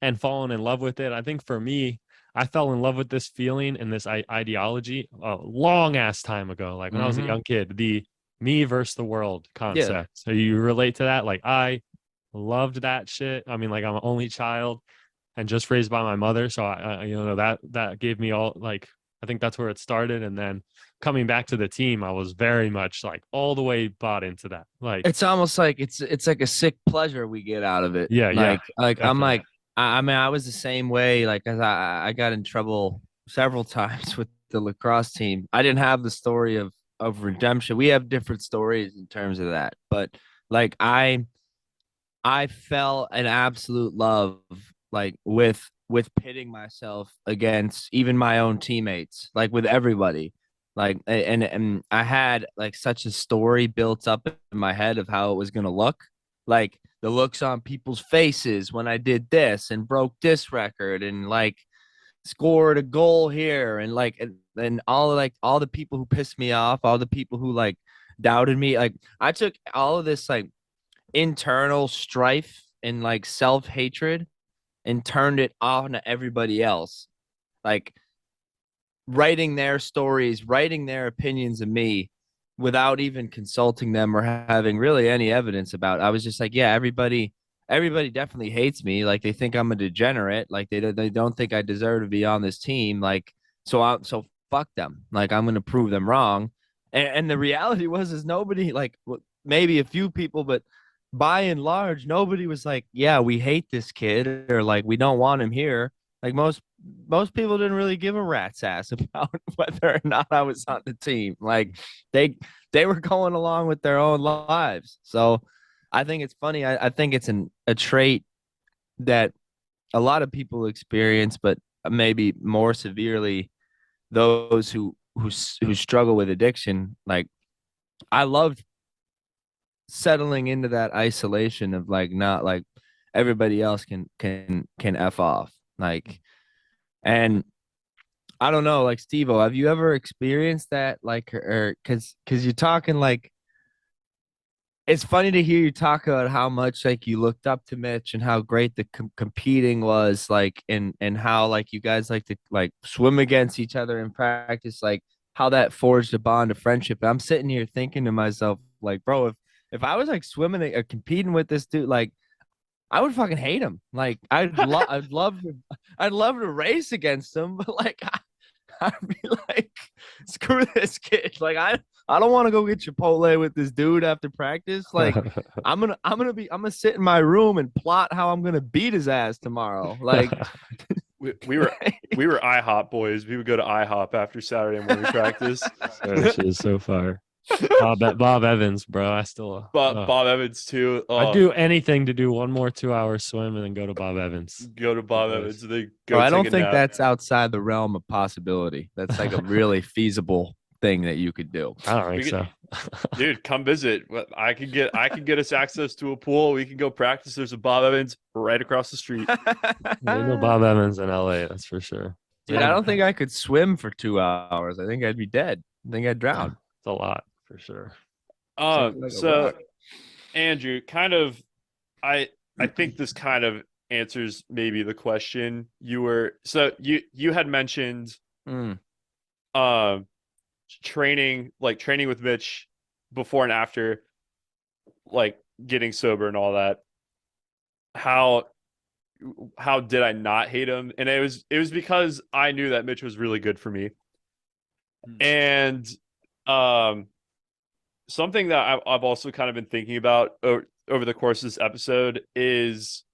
and fallen in love with it? I think for me, I fell in love with this feeling and this ideology a long ass time ago. Like when I was a young kid, the me versus the world Yeah. concept. So you relate to that? Like I loved that shit. I mean, like I'm an only child and just raised by my mother. So that gave me all, like, I think that's where it started. And then coming back to the team, I was very much like all the way bought into that. Like, It's almost like it's like a sick pleasure we get out of it. yeah, Like I'm definitely. like I mean I was the same way. Like as I got in trouble several times with the lacrosse team. I didn't have the story of redemption. We have different stories in terms of that, but like I fell an absolute love like with pitting myself against even my own teammates, like with everybody. Like and I had like such a story built up in my head of how it was gonna look. Like the looks on people's faces when I did this and broke this record and like scored a goal here and like and all the people who pissed me off, all the people who like doubted me. Like I took all of this like internal strife and like self-hatred and turned it on to everybody else, like writing their stories, writing their opinions of me without even consulting them or having really any evidence about it. I was just like, yeah, everybody definitely hates me, like they think I'm a degenerate, like they don't think I deserve to be on this team, like so fuck them, like I'm gonna prove them wrong. And the reality was is nobody, like maybe a few people, but by and large, nobody was like, yeah, we hate this kid or like we don't want him here. Like most people didn't really give a rat's ass about whether or not I was on the team. Like they they were going along with their own lives. So I think it's funny. I think it's a trait that a lot of people experience, but maybe more severely those who struggle with addiction. Like I loved settling into that isolation of like not like everybody else can f off, like. And I don't know, like Steve-O, have you ever experienced that? Like, or because you're talking like it's funny to hear you talk about how much like you looked up to Mitch and how great the competing was, like, and how like you guys like to like swim against each other in practice, like how that forged a bond of friendship. I'm sitting here thinking to myself, like, bro, if I was like swimming or competing with this dude, like I would fucking hate him. Like I'd love to race against him, but like I'd be like, screw this kid. Like I don't want to go get Chipotle with this dude after practice. Like I'm gonna sit in my room and plot how I'm gonna beat his ass tomorrow. Like We were IHOP boys. We would go to IHOP after Saturday morning practice. That shit is so fire. Bob Evans, bro. I still But Bob Evans too. I'd do anything to do one more 2-hour swim and then go to Bob Evans. Go to Bob Boys. Evans. They Bro, go. I don't take a think nap. that's outside the realm of possibility. That's like a really feasible thing that you could do. I don't think We so. Dude, come visit. I can get us access to a pool. We can go practice. There's a Bob Evans right across the street. There's no Bob Evans in LA, that's for sure. Dude, I don't think I could swim for 2 hours. I think I'd be dead. I think I'd drown. It's a lot for sure. Like a So rock. Andrew, kind of, I think this kind of answers maybe the question you had mentioned Mm. training with Mitch before and after, like getting sober and all that. How did I not hate him? And it was because I knew that Mitch was really good for me. And something that I've also kind of been thinking about over the course of this episode is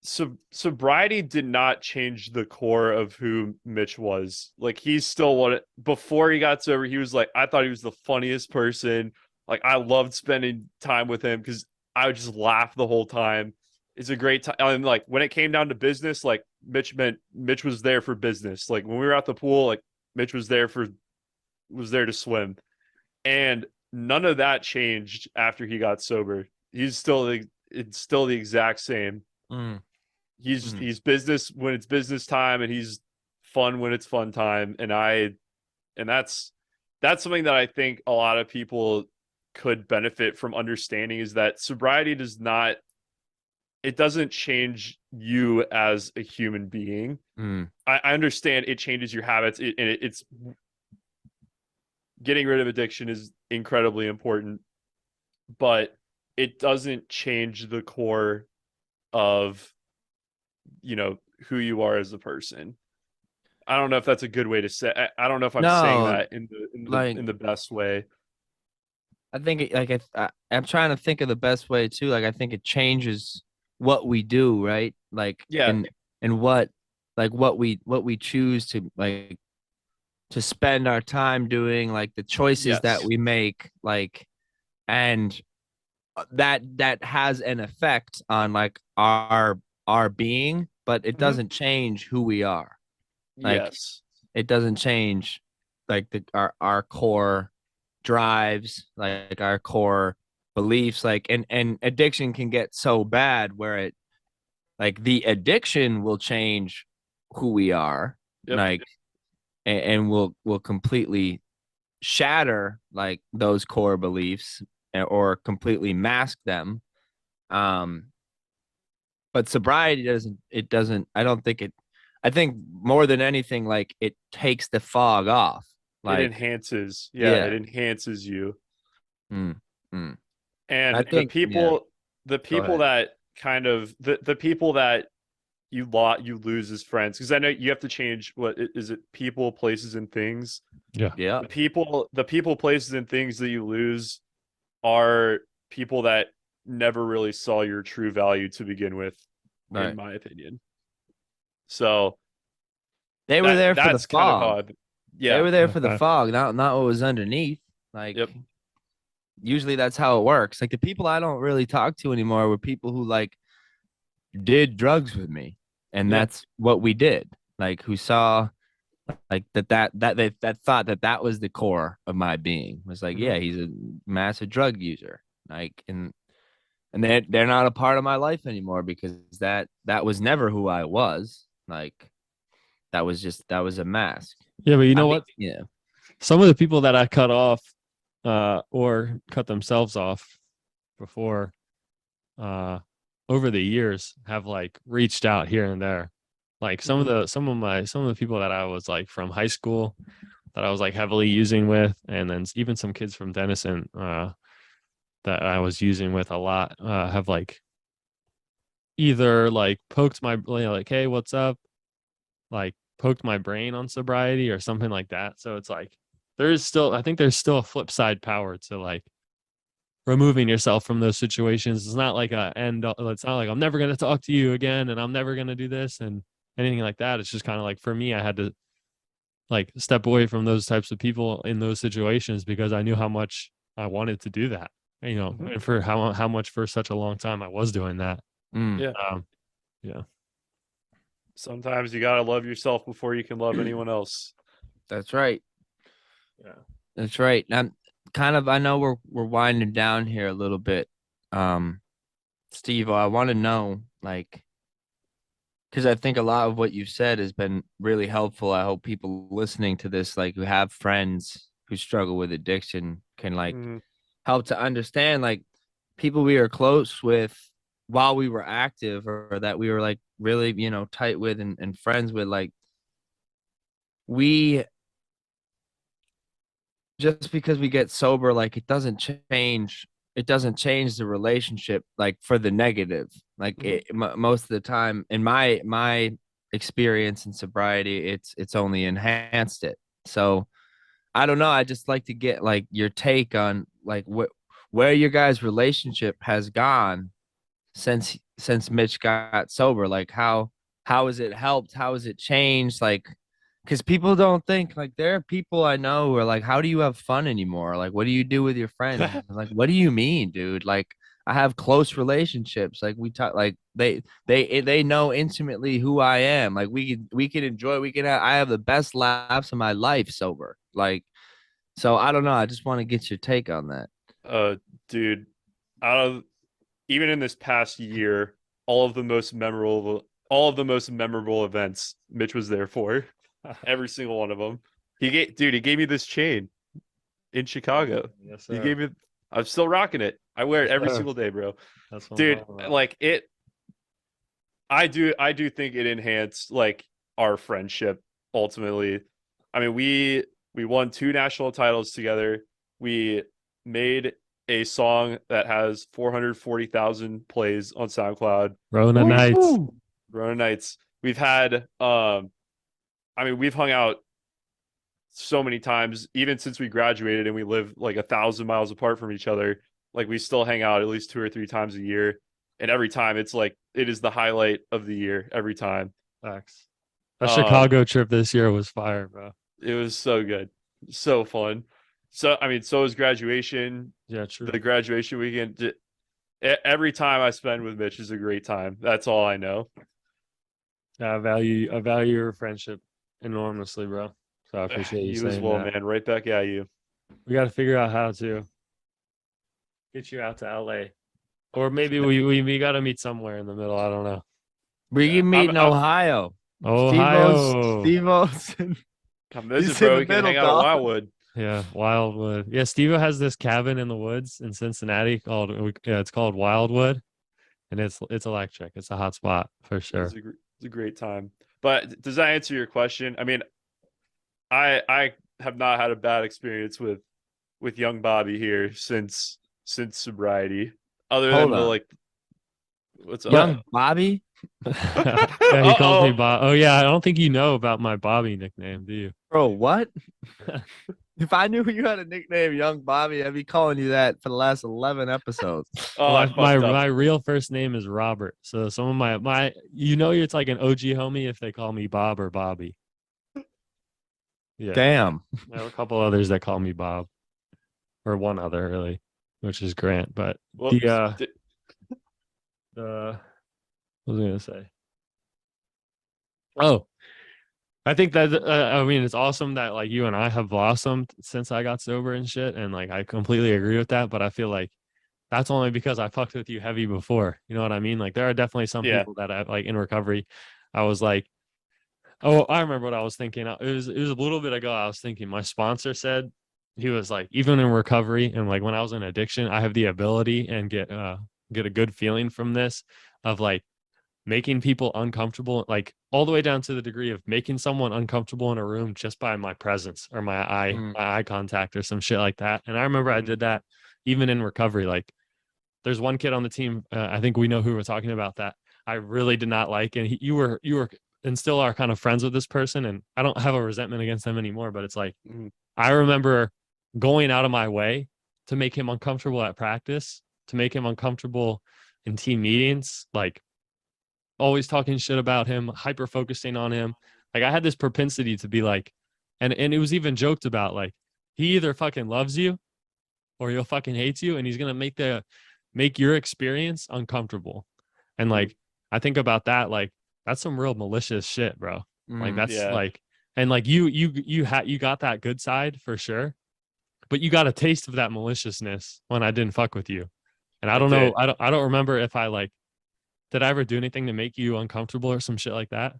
sobriety did not change the core of who Mitch was. Like, he's still before he got sober, he was like, I thought he was the funniest person. Like, I loved spending time with him because I would just laugh the whole time. It's a great time. And like, when it came down to business, like Mitch was there for business. Like, when we were at the pool, like Mitch was there to swim. And none of that changed after he got sober. It's still the exact same. Mm. He's business when it's business time, and he's fun when it's fun time. And that's something that I think a lot of people could benefit from understanding, is that sobriety doesn't change you as a human being. Mm. I understand it changes your habits, and it's getting rid of addiction is incredibly important, but it doesn't change the core of, who you are as a person. I don't know if that's a good way to say. I don't know if I'm saying that in the best way. I think I'm trying to think of the best way too. Like, I think it changes what we do, right? Like, Yeah. and what we choose to spend our time doing, like the choices that Yes. we make, like, and that has an effect on like our being, but it doesn't change who we are. Like, Yes. it doesn't change like our core drives, like our core beliefs. Like, and addiction can get so bad where it, like, the addiction will change who we are. Yep. Like, and will completely shatter like those core beliefs, or completely mask them. But sobriety doesn't, I don't think it, I think more than anything, like, it takes the fog off. Like, It enhances. yeah. It enhances you. Mm. And I think, the people that kind of the people that you lose as friends, because I know you have to change, what is it, people, places, and things. Yeah. The people, places, and things that you lose are people that never really saw your true value to begin with, Right. in my opinion. So They were there for the that's kind of fog. how yeah. They were there for the Okay. fog, not what was underneath. Like, Yep. usually that's how it works. Like, the people I don't really talk to anymore were people who like did drugs with me, and Yeah. that's what we did. Like, who saw like that thought that was the core of my being, was like, yeah, he's a massive drug user. Like, and they're not a part of my life anymore, because that was never who I was. Like, that was a mask. Yeah, but you know what? Yeah. Some of the people that I cut off, or cut themselves off before, over the years, have like reached out here and there. Like some of the people that I was like from high school, that I was like heavily using with, and then even some kids from Denison, that that I was using with a lot have like either like poked my like, hey, what's up? Like poked my brain on sobriety or something like that. So it's like I think there's still a flip side power to like removing yourself from those situations. It's not like it's not like I'm never going to talk to you again and I'm never going to do this and anything like that. It's just kind of like for me, I had to like step away from those types of people in those situations because I knew how much I wanted to do that, and for how much for such a long time I was doing that. Yeah. Yeah. Sometimes you gotta love yourself before you can love anyone else. That's right. Yeah. That's right. I'm I know we're winding down here a little bit. Steve, I want to know, like, because I think a lot of what you've said has been really helpful. I hope people listening to this, like, who have friends who struggle with addiction, can like help to understand, like, people we are close with while we were active, or that we were like really, tight with and friends with, like, we just because we get sober, like, it doesn't change the relationship, like, for the negative. Like, most of the time in my experience in sobriety, it's only enhanced it. So I don't know, I just like to get like your take on like where your guys' relationship has gone since Mitch got sober. Like, how has it helped? How has it changed? Like, because people don't think, like, there are people I know who are like, how do you have fun anymore? Like, what do you do with your friends? I'm like, what do you mean, dude? Like, I have close relationships. Like, we talk, like, they know intimately who I am. Like, we can enjoy, I have the best laughs of my life sober. Like, so I don't know. I just want to get your take on that. Dude, out of even in this past year, all of the most memorable events Mitch was there for. Every single one of them. He gave me this chain in Chicago. Yes, He sir. gave me. I'm still rocking it. I wear it every Yes, sir. single day, bro. That's what Dude, I'm talking about. like it. I do think it enhanced like our friendship ultimately. I mean, we won 2 national titles together. We made a song that has 440,000 plays on SoundCloud. Rona Nights. Rona Nights. We've had I mean, we've hung out so many times, even since we graduated, and we live like 1,000 miles apart from each other. Like, we still hang out at least 2 or 3 times a year, and every time it's like it is the highlight of the year every time. Facts. That Um, Chicago trip this year was fire, bro. it was so good, so fun. So I mean, so was graduation. Yeah, true. The graduation weekend. Every time I spend with Mitch is a great time. That's all I know. Yeah, I value your friendship enormously, bro. So I appreciate you You as saying well, that. man. Right back at you. We got to figure out how to get you out to LA, or maybe we got to meet somewhere in the middle. I don't know. We Yeah, can meet in Ohio. Ohio. Steve-O's come he's visit, in bro. the We can middle, hang out at dog. Wildwood. Yeah, Wildwood. Yeah, Steve has this cabin in the woods in Cincinnati it's called Wildwood, and it's electric. It's a hot spot for sure. It's a great time. But does that answer your question? I mean, I have not had a bad experience with young Bobby here since sobriety, other Hold than the on. like. What's up? Young Bobby? Yeah, he calls me Uh-oh. Bob. Oh yeah, I don't think you know about my Bobby nickname, do you? Bro, what? If I knew you had a nickname Young Bobby, I'd be calling you that for the last 11 episodes. Oh, Well, I my fucked up. my real first name is Robert. So some of my it's like an OG homie if they call me Bob or Bobby. Yeah. Damn. I have a couple others that call me Bob, or one other really, which is Grant. But Whoops. the what was I gonna say? Oh, I think that I mean it's awesome that like you and I have blossomed since I got sober and shit, and like I completely agree with that. But I feel like that's only because I fucked with you heavy before. You know what I mean? Like there are definitely some Yeah. people that I like in recovery. I was like, oh, I remember what I was thinking. It was a little bit ago. I was thinking my sponsor said he was like, even in recovery and like when I was in addiction, I have the ability and get a good feeling from this of like making people uncomfortable, like all the way down to the degree of making someone uncomfortable in a room just by my presence or my eye contact or some shit like that. And I remember I did that even in recovery. Like there's one kid on the team. I think we know who we're talking about that I really did not like, and you were and still are kind of friends with this person, and I don't have a resentment against them anymore. But it's like I remember going out of my way to make him uncomfortable at practice, to make him uncomfortable in team meetings, like always talking shit about him, hyper focusing on him. Like I had this propensity to be like, and it was even joked about, like he either fucking loves you or he'll fucking hate you, and he's gonna make your experience uncomfortable. And like I think about that, like that's some real malicious shit, bro. Like that's like, and like you got that good side for sure, but you got a taste of that maliciousness when I didn't fuck with you. And I don't know, I don't remember if I like, did I ever do anything to make you uncomfortable or some shit like that?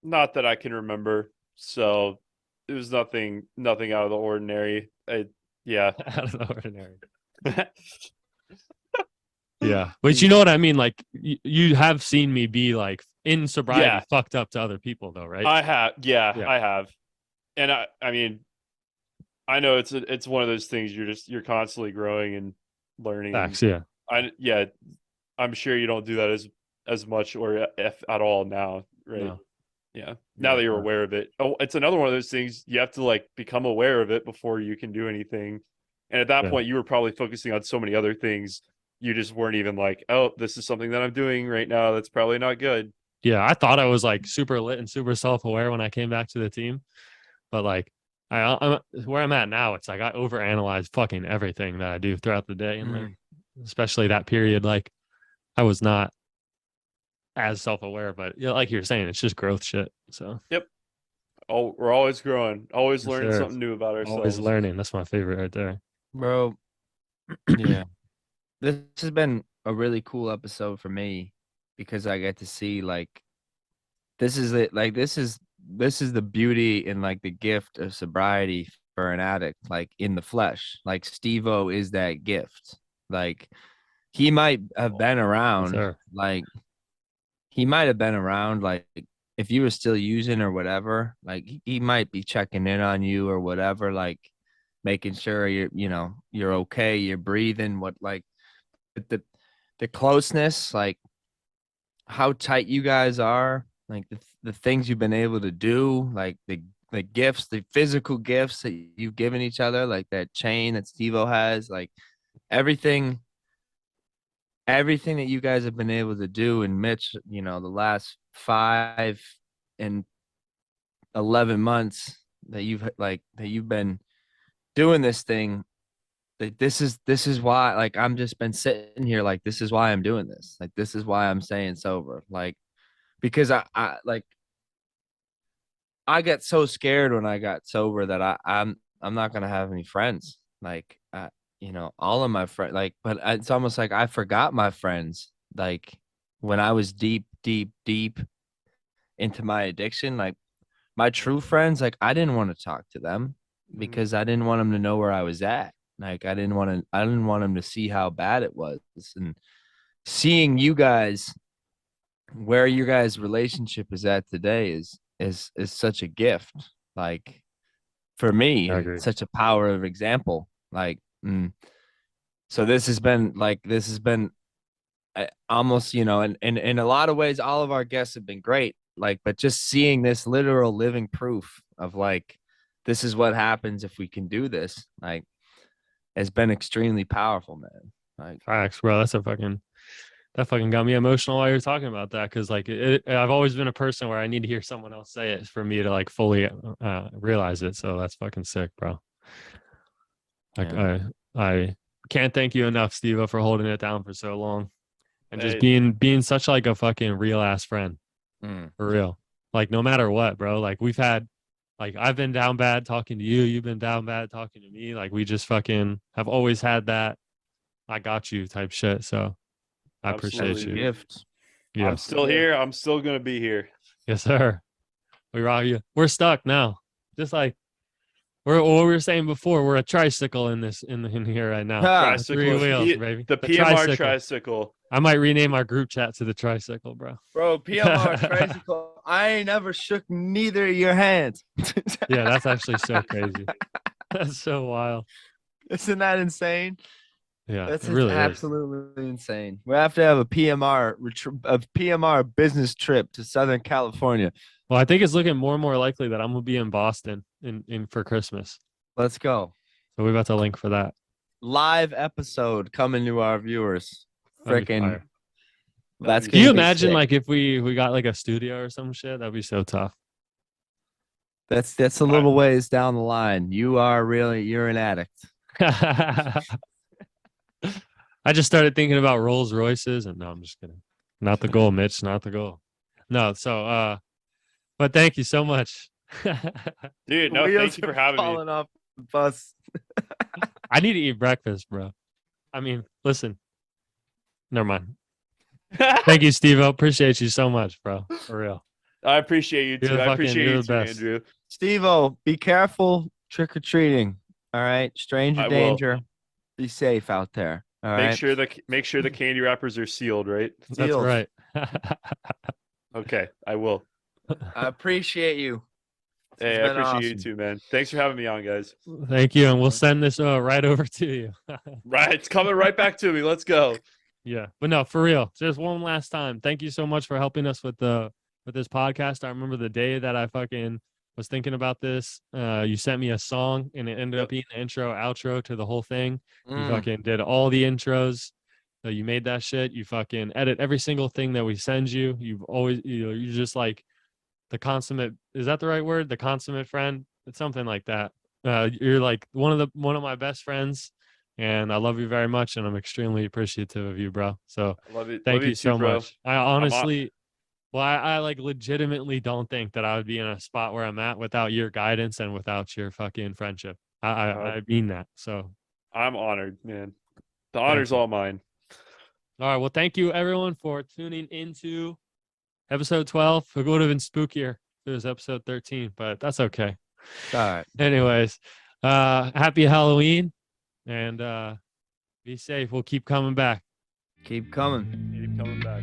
Not that I can remember. So it was nothing out of the ordinary. Yeah. Out of the ordinary. Yeah. But you know what I mean? Like you have seen me be like in sobriety fucked up to other people though, right? I have. Yeah. I have. And I mean, I know it's one of those things you're constantly growing and learning. Facts, yeah. I'm sure you don't do that as much or if at all now, right? No. Yeah. Now that you're aware of it. Oh, it's another one of those things you have to like become aware of it before you can do anything. And at that point you were probably focusing on so many other things. You just weren't even like, oh, this is something that I'm doing right now that's probably not good. Yeah, I thought I was like super lit and super self-aware when I came back to the team. But like I'm where I'm at now, it's like I overanalyze fucking everything that I do throughout the day. And like especially that period, like I was not as self-aware, but like you're saying, it's just growth shit. So oh, we're always growing, always learning something new about ourselves. Always learning. That's my favorite right there, bro. Yeah, this has been a really cool episode for me because I get to see like this is it. Like this is the beauty and like the gift of sobriety for an addict, like in the flesh. Like Steve-O is that gift. Like he might have been around, like he might have been around, like if you were still using or whatever, like he might be checking in on you or whatever, like making sure you're okay, you're breathing, what like the closeness, like how tight you guys are, like the things you've been able to do, like the gifts, the physical gifts that you've given each other, like that chain that Steve-O has, like everything that you guys have been able to do. And Mitch, the last 5 and 11 months that you've been doing this thing, like this is why, like I'm just been sitting here, like this is why I'm doing this, like this is why I'm staying sober, like because I get so scared when I got sober that I'm not gonna have any friends, like all of my friends, like, but it's almost like I forgot my friends, like when I was deep into my addiction, like my true friends, like I didn't want to talk to them because I didn't want them to know where I was at. Like I didn't want them to see how bad it was. And seeing you guys where your guys' relationship is at today is such a gift. Like for me, such a power of example. Like so this has been almost, and in a lot of ways, all of our guests have been great. Like, but just seeing this literal living proof of like, this is what happens if we can do this, like, has been extremely powerful, man. Like, facts, bro. That fucking got me emotional while you're talking about that. Cause like I've always been a person where I need to hear someone else say it for me to like fully realize it. So that's fucking sick, bro. Like I can't thank you enough, Steve, for holding it down for so long and just being such like a fucking real ass friend. For real. Like no matter what, bro. Like we've had, like I've been down bad talking to you. You've been down bad talking to me. Like we just fucking have always had that I got you type shit. So I appreciate you. Gift. Yeah. I'm still here. I'm still going to be here. Yes, sir. We're stuck now. Just like what we were saying before, we're a tricycle in here right now. Tricycle. 3 wheels, baby. The PMR tricycle. I might rename our group chat to the tricycle, bro. Bro, PMR tricycle. I ain't never shook neither of your hands. Yeah, that's actually so crazy. That's so wild. Isn't that insane? Yeah, That's it just really is. absolutely insane. We have to have a PMR business trip to Southern California. Well, I think it's looking more and more likely that I'm gonna be in Boston in for Christmas. Let's go. So we're about to link for that. Live episode coming to our viewers. That'd be Freaking, fire. that's That'd be Can you gonna be imagine sick. like if we got like a studio or some shit? That'd be so tough. That's a little ways down the line. You're an addict. I just started thinking about Rolls Royces, and no, I'm just kidding. Not the goal, Mitch. Not the goal. No, so but thank you so much. Dude, no, Wheels thank you for are having me. falling off the bus. I need to eat breakfast, bro. I mean, listen. Never mind. Thank you, Steve. I appreciate you so much, bro. For real. I appreciate you too. I appreciate you're you the too, best. Andrew. Steve-O, be careful trick or treating. All right, stranger I will. danger. Be safe out there. All right. Make sure the candy wrappers are sealed, right? That's Sealed. right. Okay, I will. I appreciate you. This has Hey, I been appreciate you awesome. too, man. Thanks for having me on, guys. Thank you, and we'll send this right over to you. Right, it's coming right back to me. Let's go. Yeah, but no, for real. Just one last time. Thank you so much for helping us with this podcast. I remember the day that I fucking was thinking about this. You sent me a song, and it ended up being the intro, outro to the whole thing. You fucking did all the intros. So you made that shit. You fucking edit every single thing that we send you. You've always, you're just like the consummate. Is that the right word? The consummate friend. It's something like that. You're like one of my best friends. And I love you very much, and I'm extremely appreciative of you, bro. So I love it. thank Love you too, so bro. much. I honestly, well, I like legitimately don't think that I would be in a spot where I'm at without your guidance and without your fucking friendship. I mean that. So I'm honored, man. The Thank honor's you. all mine. All right. Well, thank you everyone for tuning into episode 12. It would have been spookier if it was episode 13, but that's okay. All right. Anyways, happy Halloween, and be safe. We'll keep coming back. Keep coming. Keep coming back.